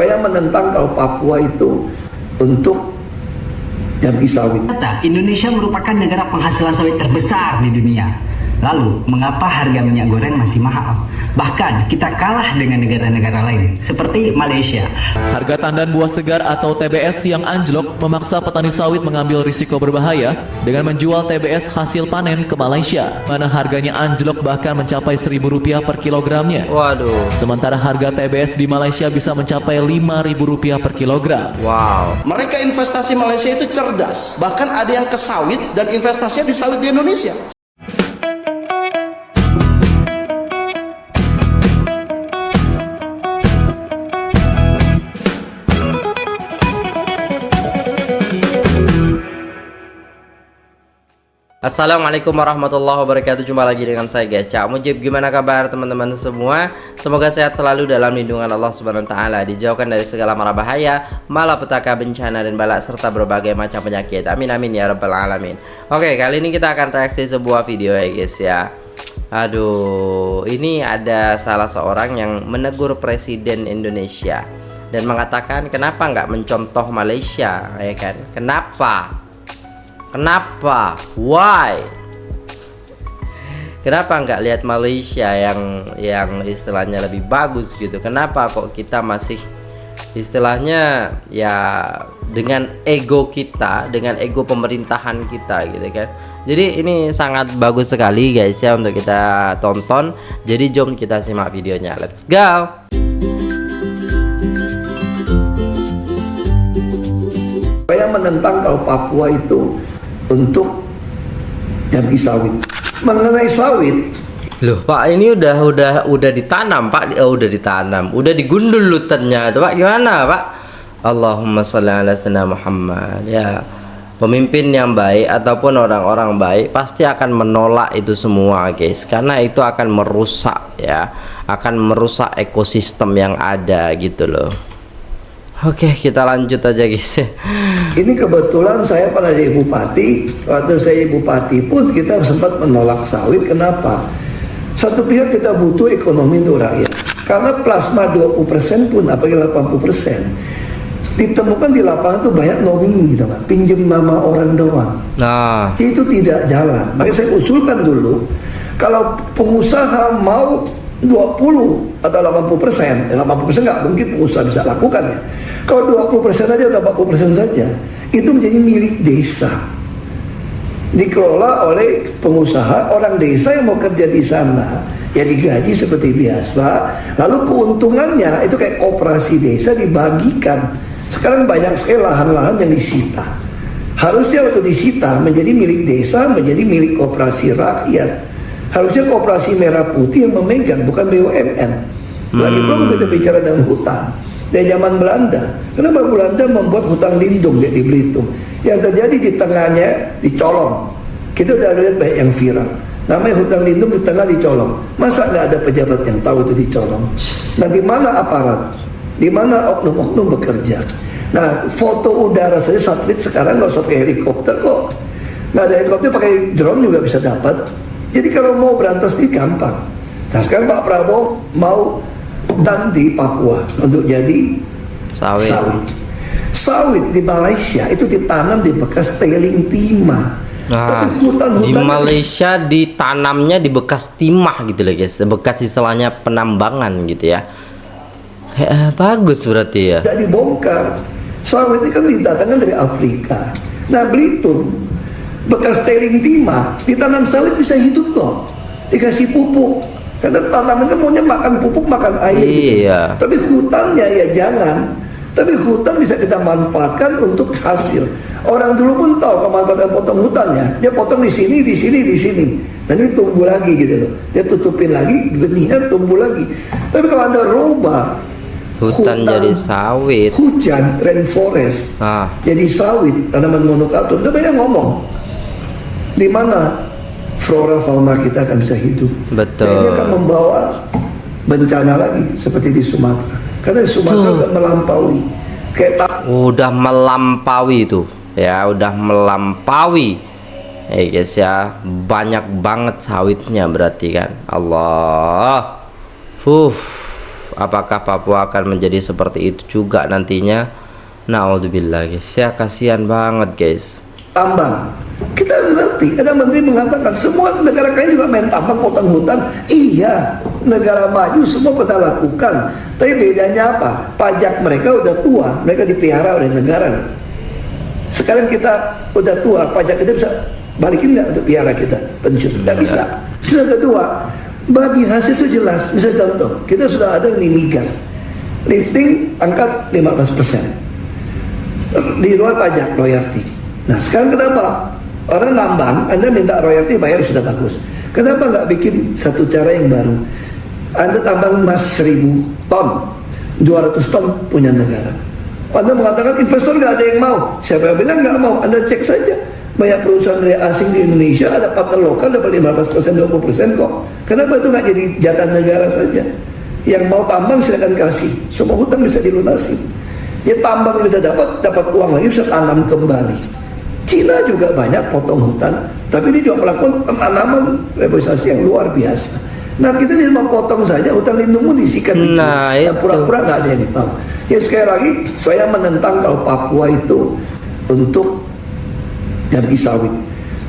Saya menentang kalau Papua itu untuk ganti sawit. Indonesia merupakan negara penghasil sawit terbesar di dunia. Lalu, mengapa harga minyak goreng masih mahal? Bahkan, kita kalah dengan negara-negara lain, seperti Malaysia. Harga tandan buah segar atau TBS yang anjlok memaksa petani sawit mengambil risiko berbahaya dengan menjual TBS hasil panen ke Malaysia, mana harganya anjlok bahkan mencapai Rp1.000 per kilogramnya. Waduh. Sementara harga TBS di Malaysia bisa mencapai Rp5.000 per kilogram. Wow. Mereka investasi Malaysia itu cerdas. Bahkan ada yang ke sawit dan investasinya di sawit di Indonesia. Assalamualaikum warahmatullahi wabarakatuh. Jumpa lagi dengan saya guys, Cak Mujib. Gimana kabar teman-teman semua? Semoga sehat selalu dalam lindungan Allah Subhanahu wa taala, dijauhkan dari segala mara bahaya, malapetaka, bencana dan bala serta berbagai macam penyakit. Amin amin ya rabbal alamin. Oke, kali ini kita akan reaksi sebuah video ya guys ya. Aduh, ini ada salah seorang yang menegur Presiden Indonesia dan mengatakan kenapa nggak mencontoh Malaysia, ya kan? Kenapa? Why? Kenapa nggak lihat Malaysia yang istilahnya lebih bagus gitu? Kenapa kok kita masih istilahnya ya dengan ego kita, dengan ego pemerintahan kita gitu kan? Jadi ini sangat bagus sekali guys ya untuk kita tonton. Jadi jom kita simak videonya. Let's go. Saya menentang kalau Papua itu untuk ganti sawit. Mengenai sawit, Loh Pak, ini udah ditanam Pak, udah ditanam, udah digundul lutennya, Pak gimana Pak? Allahumma sholli ala sayyidina Muhammad. Ya, pemimpin yang baik ataupun orang-orang baik pasti akan menolak itu semua guys, karena itu akan merusak ya, akan merusak ekosistem yang ada gitu loh. Oke, kita lanjut aja guys. ini kebetulan saya pernah jadi bupati. Waktu saya jadi bupati pun kita sempat menolak sawit. Kenapa? Satu pihak kita butuh ekonomi untuk rakyat. Karena plasma 20% pun apalagi 80% ditemukan di lapangan itu banyak nomini, pinjem nama orang doang. Nah, Itu tidak jalan. Makanya saya usulkan dulu, kalau pengusaha mau 20 atau 80%, 80% nggak mungkin pengusaha bisa lakukan ya. Kalau 20% saja atau 40% saja, itu menjadi milik desa, dikelola oleh pengusaha, orang desa yang mau kerja di sana, ya digaji seperti biasa. Lalu keuntungannya itu kayak koperasi desa dibagikan. Sekarang banyak sekali lahan-lahan yang disita. Harusnya waktu disita menjadi milik desa, menjadi milik koperasi rakyat. Harusnya koperasi merah putih yang memegang, bukan BUMN. Lagi pula kita bicara dengan hutan. Dari zaman Belanda, kenapa Belanda membuat hutan lindung di Belitung? Yang terjadi di tengahnya dicolong. Kita udah lihat banyak yang viral. Namanya hutan lindung di tengah dicolong. Masa nggak ada pejabat yang tahu itu dicolong? Nah, di mana aparat? Di mana oknum-oknum bekerja? Nah, foto udara saja satelit sekarang nggak usah pakai helikopter kok. Nggak ada helikopter, pakai drone juga bisa dapat. Jadi kalau mau berantas ini gampang. Nah, sekarang Pak Prabowo mau dan di Papua untuk jadi sawit. Sawit di Malaysia itu ditanam di bekas tailing timah. Nah, Tapi hutan-hutan di Malaysia ditanamnya di bekas timah gitu loh guys, bekas istilahnya penambangan gitu ya. Kayak bagus berarti ya. tidak dibongkar. Sawit ini kan didatangkan dari Afrika. Nah, Belitung bekas tailing timah ditanam sawit bisa hidup kok, dikasih pupuk. Karena tanaman kan maunya makan pupuk, makan air gitu. Iya. Tapi hutannya ya jangan. Tapi hutan bisa kita manfaatkan untuk hasil. Orang dulu pun tahu kemanfaatan potong hutannya. Dia potong di sini, di sini, di sini. Dan ini tumbuh lagi gitu loh. Dia tutupin lagi, benihnya tumbuh lagi. Tapi kalau Anda rubah Hutan jadi sawit. Hujan, rainforest, jadi sawit, tanaman monokultur. Itu banyak ngomong. Di mana flora fauna kita akan bisa hidup. Betul. Dan ini akan membawa bencana lagi seperti di Sumatera. Karena di Sumatera udah melampaui. Udah melampaui itu. Ya, udah melampaui. Guys ya, banyak banget sawitnya berarti kan. Allah. apakah Papua akan menjadi seperti itu juga nantinya? Naudzubillah guys, ya kasihan banget guys. Tambang, kita mengerti. Ada menteri mengatakan semua negara kaya juga main tambang, potong hutan. Iya, negara maju semua pernah lakukan. Tapi bedanya apa? Pajak mereka udah tua, mereka dipelihara oleh negara. Sekarang kita udah tua, pajak kita bisa balikin nggak untuk pelihara kita pensiun? Nggak bisa. Sudah kedua, bagi hasil itu jelas. Misalnya contoh, kita sudah ada yang di migas, lifting angkat 15% di luar pajak royalti. Nah sekarang kenapa orang nambang, Anda minta royalti bayar sudah bagus, kenapa nggak bikin satu cara yang baru? Anda tambang emas 1000 ton, 200 ton punya negara. Anda mengatakan investor nggak ada yang mau. Siapa yang bilang nggak mau? Anda cek saja. Banyak perusahaan dari asing di Indonesia ada partner lokal dapat 15%, 20% kok. Kenapa itu nggak jadi jatah negara saja? Yang mau tambang silakan kasih. Semua hutang bisa dilunasi. Ya tambang bisa dapat uang lagi, bisa tanam kembali. Cina juga banyak potong hutan, tapi dia juga melakukan penanaman reboisasi yang luar biasa. Nah kita cuma potong saja, hutan lindung pun disikat. Nah, itu pura-pura nggak ada yang tahu. Ya sekali lagi saya menentang kalau Papua itu untuk ganti sawit.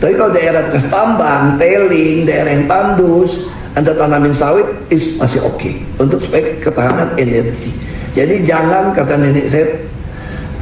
Tapi kalau daerah bekas tambang, tailing, daerah yang tandus, Anda tanamin sawit masih oke untuk supaya ketahanan energi. Jadi jangan, kata nenek saya,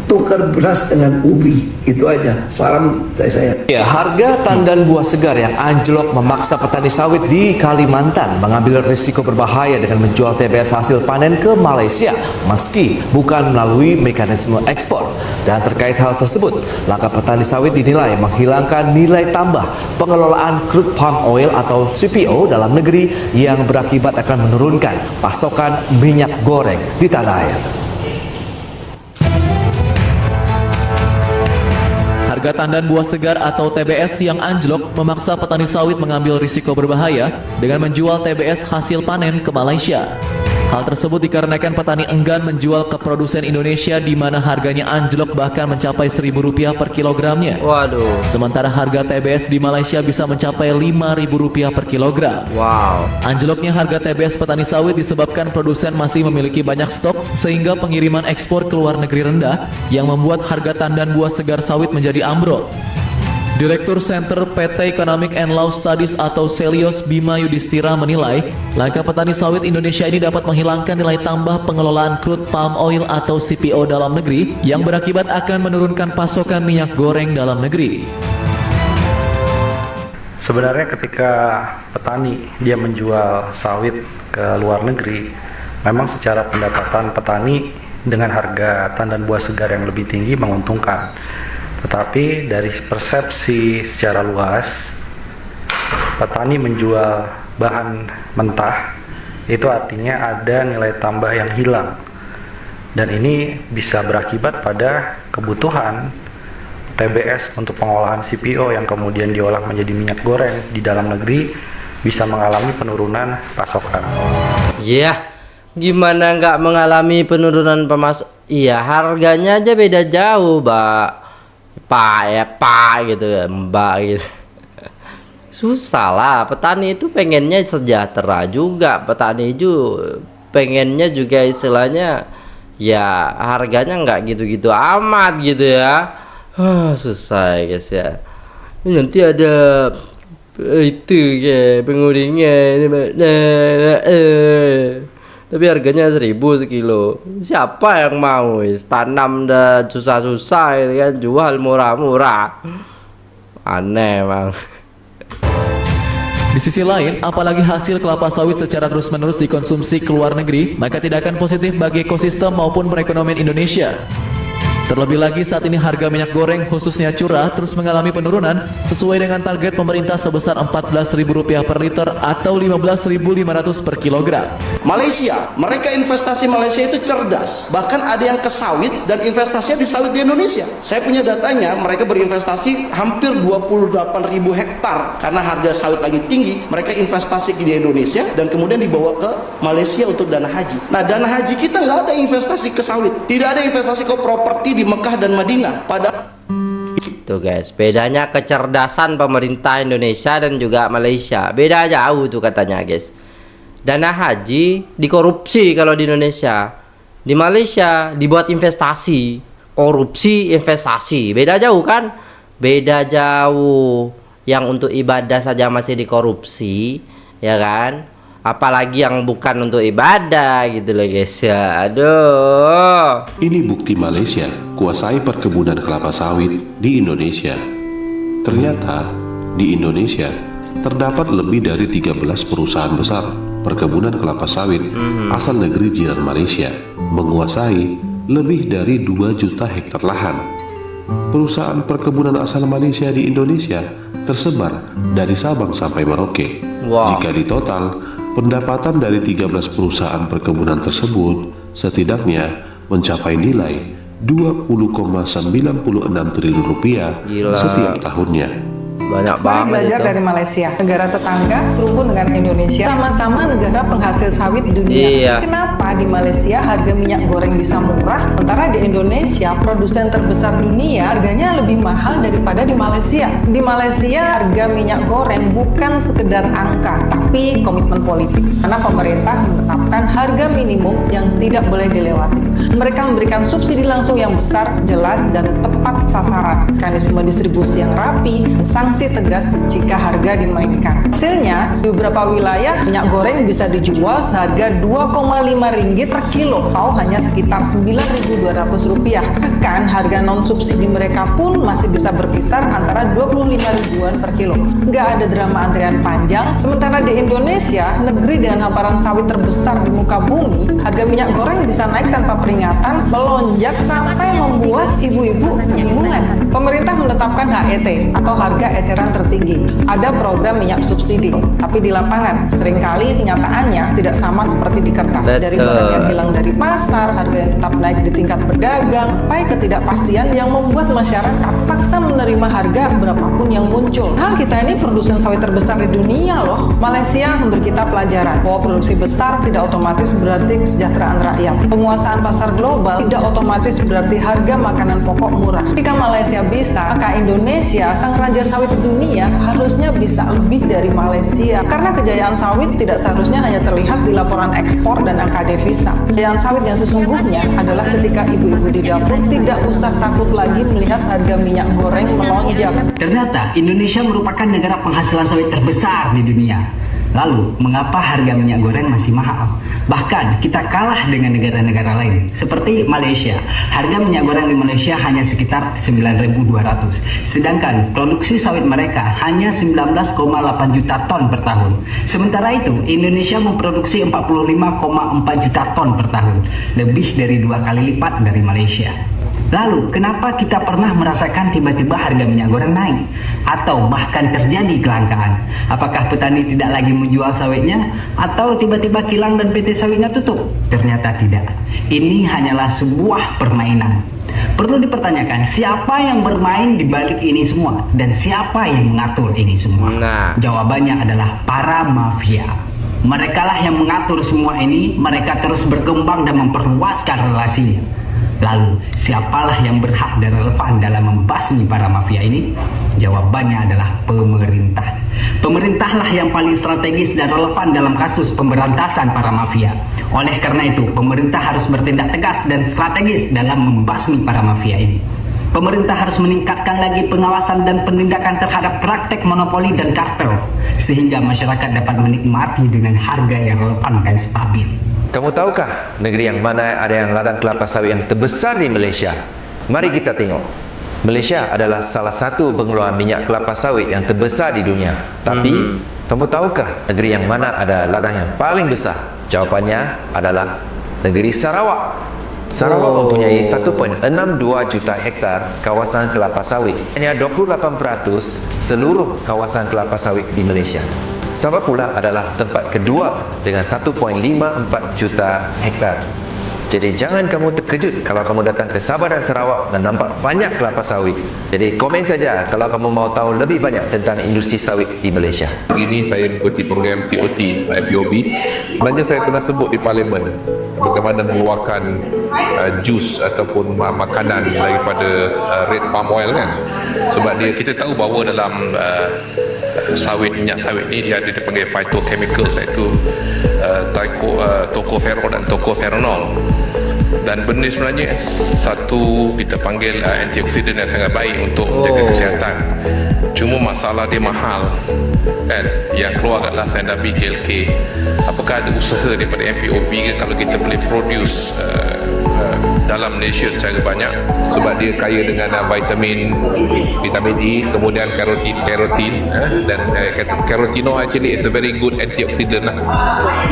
tukar beras dengan ubi. Itu aja saran saya. Ya, harga tandan buah segar yang anjlok memaksa petani sawit di Kalimantan mengambil risiko berbahaya dengan menjual TBS hasil panen ke Malaysia meski bukan melalui mekanisme ekspor. Dan terkait hal tersebut, langkah petani sawit dinilai menghilangkan nilai tambah pengelolaan crude palm oil atau CPO dalam negeri yang berakibat akan menurunkan pasokan minyak goreng di tanah air. Harga tandan buah segar atau TBS yang anjlok memaksa petani sawit mengambil risiko berbahaya dengan menjual TBS hasil panen ke Malaysia. Hal tersebut dikarenakan petani enggan menjual ke produsen Indonesia di mana harganya anjlok bahkan mencapai Rp1.000 per kilogramnya. Waduh. Sementara harga TBS di Malaysia bisa mencapai Rp5.000 per kilogram. Wow. Anjloknya harga TBS petani sawit disebabkan produsen masih memiliki banyak stok sehingga pengiriman ekspor ke luar negeri rendah yang membuat harga tandan buah segar sawit menjadi ambrol. Direktur Center PT Economic and Law Studies atau Celios Bima Yudhistira menilai langkah petani sawit Indonesia ini dapat menghilangkan nilai tambah pengelolaan crude palm oil atau CPO dalam negeri yang berakibat akan menurunkan pasokan minyak goreng dalam negeri. Sebenarnya ketika petani dia menjual sawit ke luar negeri, memang secara pendapatan petani dengan harga tandan buah segar yang lebih tinggi menguntungkan. Tetapi dari persepsi secara luas, petani menjual bahan mentah itu artinya ada nilai tambah yang hilang, dan ini bisa berakibat pada kebutuhan TBS untuk pengolahan CPO yang kemudian diolah menjadi minyak goreng di dalam negeri bisa mengalami penurunan pasokan. Iya, gimana nggak mengalami penurunan pemasok? Iya, harganya aja beda jauh, Mbak. Pak gitu ya, Mbak gitu. Susah lah, petani itu pengennya sejahtera juga, petani itu pengennya juga istilahnya ya harganya nggak gitu-gitu amat gitu ya. Susah ya guys ya. Nanti ada itu ya penguringnya tapi harganya 1.000 sekilo. Siapa yang mau tanam dah susah-susah gitu kan, jual murah-murah. Aneh bang. Di sisi lain, apalagi hasil kelapa sawit secara terus-menerus dikonsumsi ke luar negeri, maka tidak akan positif bagi ekosistem maupun perekonomian Indonesia. Terlebih lagi saat ini harga minyak goreng khususnya curah terus mengalami penurunan sesuai dengan target pemerintah sebesar Rp14.000 per liter atau Rp15.500 per kilogram. Malaysia, mereka investasi Malaysia itu cerdas, bahkan ada yang ke sawit dan investasinya di sawit di Indonesia. Saya punya datanya, mereka berinvestasi hampir 28.000 hektar karena harga sawit lagi tinggi. Mereka investasi di Indonesia dan kemudian dibawa ke Malaysia untuk dana haji. Nah, dana haji kita nggak ada investasi ke sawit, tidak ada investasi ke properti di Mekah dan Madinah. Tuh guys, bedanya kecerdasan pemerintah Indonesia dan juga Malaysia, beda jauh tuh katanya guys. dana haji dikorupsi kalau di Indonesia. Di Malaysia dibuat investasi. Korupsi, investasi. Beda jauh kan? Beda jauh. Yang untuk ibadah saja masih dikorupsi, ya kan? Apalagi yang bukan untuk ibadah gitu loh guys ya. Aduh. Ini bukti Malaysia kuasai perkebunan kelapa sawit di Indonesia. Ternyata di Indonesia terdapat lebih dari 13 perusahaan besar perkebunan kelapa sawit asal negeri jiran Malaysia menguasai lebih dari 2 juta hektar lahan. Perusahaan perkebunan asal Malaysia di Indonesia tersebar dari Sabang sampai Merauke. Wow. Jika ditotal, pendapatan dari 13 perusahaan perkebunan tersebut setidaknya mencapai nilai 20,96 triliun rupiah Gila. setiap tahunnya. Banyak Mari banget belajar itu. dari Malaysia, negara tetangga serumur dengan Indonesia, sama-sama negara penghasil sawit dunia. Iya. Kenapa di Malaysia harga minyak goreng bisa murah, sementara di Indonesia produsen terbesar dunia harganya lebih mahal daripada di Malaysia? Di Malaysia harga minyak goreng bukan sekedar angka, tapi komitmen politik. Karena pemerintah menetapkan harga minimum yang tidak boleh dilewati. Mereka memberikan subsidi langsung yang besar, jelas, dan tepat sasaran. Mekanisme distribusi yang rapi, sanksi tegas jika harga dimainkan. Hasilnya, di beberapa wilayah minyak goreng bisa dijual seharga 2,5 ringgit per kilo atau hanya sekitar 9.200 rupiah. Bahkan harga non subsidi mereka pun masih bisa berkisar antara 25 ribuan per kilo. Nggak ada drama antrian panjang. Sementara di Indonesia, negeri dengan hamparan sawit terbesar di muka bumi, harga minyak goreng bisa naik tanpa peringatan, melonjak sampai membuat ibu-ibu kebingungan. Pemerintah menetapkan HET atau harga eceran tertinggi. Ada program minyak subsidi, tapi di lapangan seringkali kenyataannya tidak sama seperti di kertas. Dari barang yang hilang dari pasar, harga yang tetap naik di tingkat pedagang, sampai ketidakpastian yang membuat masyarakat paksa menerima harga berapapun yang muncul. Hal kita ini produsen sawit terbesar di dunia loh. Malaysia memberi kita pelajaran bahwa produksi besar tidak otomatis berarti kesejahteraan rakyat. Penguasaan pasar global tidak otomatis berarti harga makanan pokok murah. Jika Malaysia bisa, maka Indonesia, sang raja sawit dunia, harusnya bisa lebih dari Malaysia. Karena kejayaan sawit tidak seharusnya hanya terlihat di laporan ekspor dan angka devisa. Kejayaan sawit yang sesungguhnya adalah ketika ibu-ibu di dapur tidak usah takut lagi melihat harga minyak goreng melonjak. Ternyata Indonesia merupakan negara penghasil sawit terbesar di dunia. Lalu, mengapa harga minyak goreng masih mahal? Bahkan, kita kalah dengan negara-negara lain, seperti Malaysia. Harga minyak goreng di Malaysia hanya sekitar 9.200. Sedangkan, produksi sawit mereka hanya 19,8 juta ton per tahun. Sementara itu, Indonesia memproduksi 45,4 juta ton per tahun. Lebih dari 2 kali lipat dari Malaysia. Lalu, kenapa kita pernah merasakan tiba-tiba harga minyak goreng naik? Atau bahkan terjadi kelangkaan? Apakah petani tidak lagi menjual sawitnya? Atau tiba-tiba kilang dan PT sawitnya tutup? Ternyata tidak. Ini hanyalah sebuah permainan. Perlu dipertanyakan, siapa yang bermain di balik ini semua? Dan siapa yang mengatur ini semua? Nah. Jawabannya adalah para mafia. Merekalah yang mengatur semua ini. Mereka terus berkembang dan memperluaskan relasinya. Lalu, siapalah yang berhak dan relevan dalam membasmi para mafia ini? Jawabannya adalah pemerintah. Pemerintahlah yang paling strategis dan relevan dalam kasus pemberantasan para mafia. Oleh karena itu, pemerintah harus bertindak tegas dan strategis dalam membasmi para mafia ini. Pemerintah harus meningkatkan lagi pengawasan dan penindakan terhadap praktek monopoli dan kartel, sehingga masyarakat dapat menikmati dengan harga yang relevan dan stabil. Kamu tahukah negeri yang mana ada yang ladang kelapa sawit yang terbesar di Malaysia? Mari kita tengok. Malaysia adalah salah satu pengeluaran minyak kelapa sawit yang terbesar di dunia. Tapi, kamu tahukah negeri yang mana ada ladang yang paling besar? Jawapannya adalah negeri Sarawak. Sarawak mempunyai 1.62 juta hektar kawasan kelapa sawit. Hanya 28% seluruh kawasan kelapa sawit di Malaysia. Sabah pula adalah tempat kedua dengan 1.54 juta hektar. Jadi jangan kamu terkejut kalau kamu datang ke Sabah dan Sarawak dan nampak banyak kelapa sawit. Jadi komen saja kalau kamu mau tahu lebih banyak tentang industri sawit di Malaysia. Ini saya mengikuti program TOT IPOB. Sebenarnya saya pernah sebut di Parlimen bagaimana mengeluarkan jus ataupun makanan daripada red palm oil kan. Sebab kita tahu bahawa dalam minyak sawit ni dia ada dipanggil phytochemicals, iaitu tocopherol dan tocopheronol. Dan benda sebenarnya satu kita panggil antioksidan yang sangat baik untuk menjaga kesihatan. Cuma masalah dia mahal kan. Yang keluar adalah Sandabi KLK. Apakah ada usaha daripada MPOB ke kalau kita boleh produce dalam Malaysia secara banyak, sebab dia kaya dengan vitamin E, kemudian carotin dan carotenoid actually is a very good antioxidant lah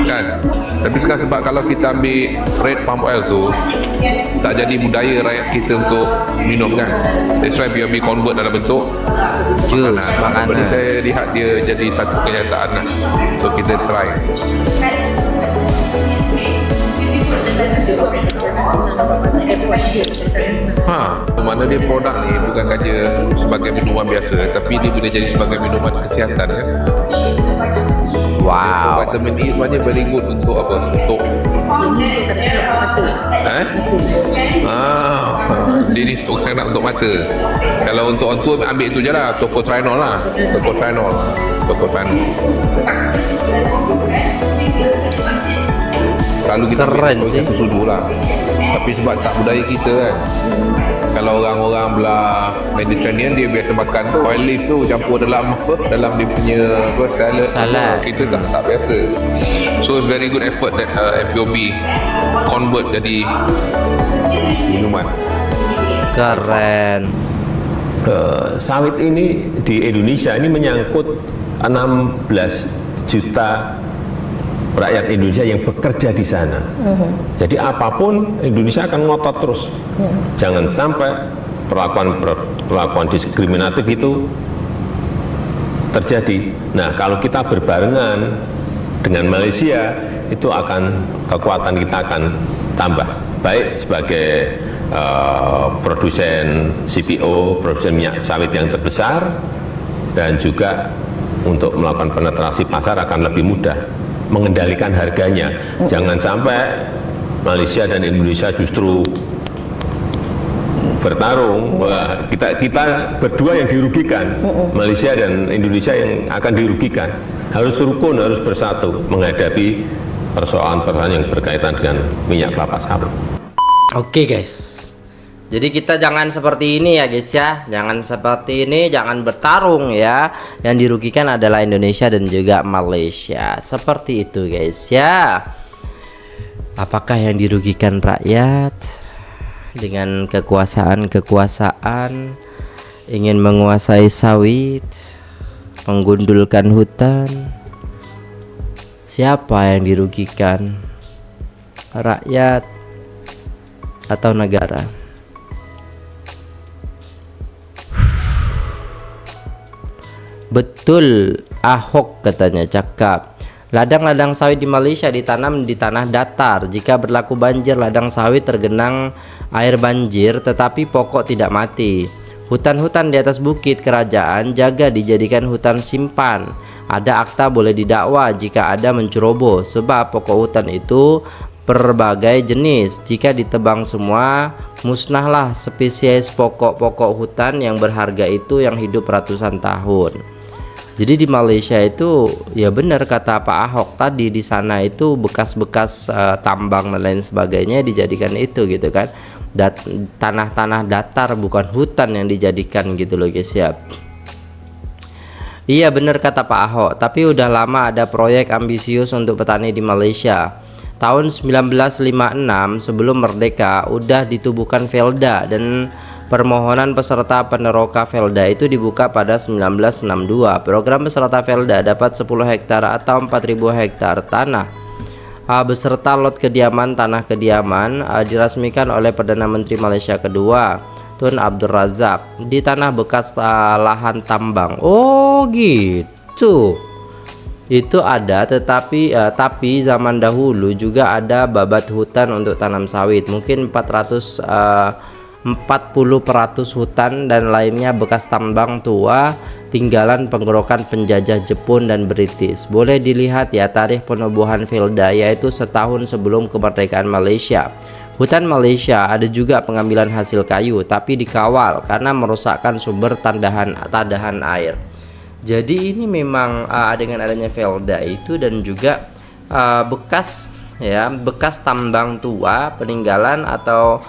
kan. Tapi sekarang sebab kalau kita ambil red palm oil tu tak jadi budaya rakyat kita untuk minum kan, that's why BRB convert dalam bentuk jus makanan. Benda saya lihat dia jadi satu kenyataan lah, so kita try. Mana dia produk ni bukan saja sebagai minuman biasa, tapi dia boleh jadi sebagai minuman kesihatan kan. Wow. Vitamin E sebenarnya very good untuk apa? Untuk dia ni untuk mata. Kalau untuk orang tua ambil itu je lah, tocotrienol lah. Tocotrienol. Selalu kita keren sih sudu lah, tapi sebab tak budaya kita kan. Kalau orang-orang belah Mediterranean dia biasa makan tu oil leaf tu campur dalam dalam dia punya salad. Kita tak biasa. So it's very good effort that MPOB convert jadi minuman. Keren. Sawit ini di Indonesia ini menyangkut 16 juta rakyat Indonesia yang bekerja di sana. Jadi apapun Indonesia akan ngotot terus. Jangan sampai perlakuan diskriminatif itu terjadi. Nah, kalau kita berbarengan dengan Malaysia, itu akan kekuatan kita akan tambah. Baik sebagai produsen CPO, produsen minyak sawit yang terbesar, dan juga untuk melakukan penetrasi pasar akan lebih mudah mengendalikan harganya. Jangan sampai Malaysia dan Indonesia justru bertarung. Wah, kita berdua yang dirugikan. Malaysia dan Indonesia yang akan dirugikan. Harus rukun, harus bersatu menghadapi persoalan-persoalan yang berkaitan dengan minyak kelapa sawit. Oke guys, jadi kita jangan seperti ini ya guys ya. Jangan seperti ini, jangan bertarung ya. Yang dirugikan adalah Indonesia dan juga Malaysia. Seperti itu guys ya. Apakah yang dirugikan rakyat dengan kekuasaan ingin menguasai sawit, menggundulkan hutan? Siapa yang dirugikan? Rakyat atau negara? Betul, Ahok katanya cakap. Ladang-ladang sawit di Malaysia ditanam di tanah datar. Jika berlaku banjir, ladang sawit tergenang air banjir, tetapi pokok tidak mati. Hutan-hutan di atas bukit kerajaan jaga dijadikan hutan simpan. Ada akta boleh didakwa jika ada menceroboh, sebab pokok hutan itu berbagai jenis. Jika ditebang semua, musnahlah spesies pokok-pokok hutan yang berharga itu yang hidup ratusan tahun. Jadi di Malaysia itu ya benar kata Pak Ahok tadi, di sana itu bekas-bekas tambang dan lain sebagainya dijadikan itu gitu kan. Tanah-tanah datar bukan hutan yang dijadikan gitu loh guys ya. Iya benar kata Pak Ahok, tapi udah lama ada proyek ambisius untuk petani di Malaysia. Tahun 1956 sebelum merdeka udah ditubuhkan Felda, dan permohonan peserta peneroka Felda itu dibuka pada 1962. Program peserta Felda dapat 10 hektar atau 4.000 hektar tanah beserta lot kediaman, tanah kediaman dirasmikan oleh Perdana Menteri Malaysia kedua Tun Abdul Razak di tanah bekas lahan tambang. Oh gitu. Itu ada, tetapi tapi zaman dahulu juga ada babat hutan untuk tanam sawit, mungkin 40% hutan dan lainnya bekas tambang tua tinggalan pengerokan penjajah Jepun dan British. Boleh dilihat ya tarikh penubuhan Felda, yaitu setahun sebelum kemerdekaan Malaysia. Hutan Malaysia ada juga pengambilan hasil kayu, tapi dikawal karena merusakkan sumber tadahan air. Jadi ini memang dengan adanya Velda itu dan juga bekas tambang tua peninggalan atau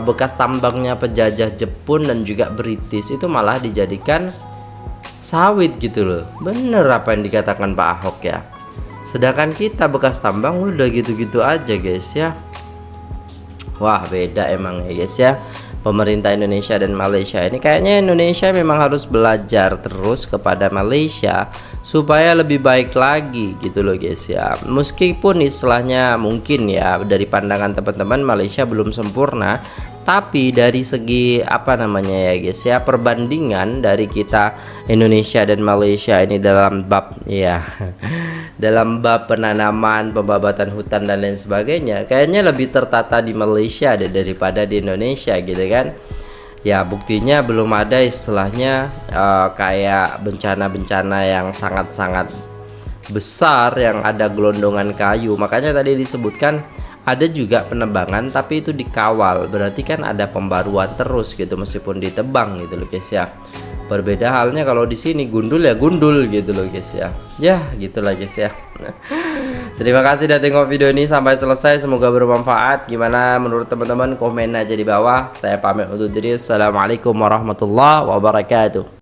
bekas tambangnya penjajah Jepun dan juga British itu malah dijadikan sawit gitu loh. Bener apa yang dikatakan Pak Ahok ya. Sedangkan kita bekas tambang udah gitu-gitu aja guys ya. Wah beda emang ya guys ya. Pemerintah Indonesia dan Malaysia ini kayaknya Indonesia memang harus belajar terus kepada Malaysia supaya lebih baik lagi gitu loh guys ya. Meskipun istilahnya mungkin ya dari pandangan teman-teman Malaysia belum sempurna, tapi dari segi ya guys ya, perbandingan dari kita Indonesia dan Malaysia ini dalam bab dalam bab penanaman, pembabatan hutan dan lain sebagainya, kayaknya lebih tertata di Malaysia daripada di Indonesia gitu kan. Ya buktinya belum ada istilahnya kayak bencana-bencana yang sangat-sangat besar yang ada gelondongan kayu. Makanya tadi disebutkan ada juga penebangan tapi itu dikawal, berarti kan ada pembaruan terus gitu meskipun ditebang gitu loh guys ya. Berbeda halnya kalau di sini gundul ya gundul gitu loh guys ya. Ya gitulah guys ya. Terima kasih udah tengok video ini sampai selesai, semoga bermanfaat. Gimana menurut teman-teman, komen aja di bawah. Saya pamit undur diri. Assalamualaikum warahmatullahi wabarakatuh.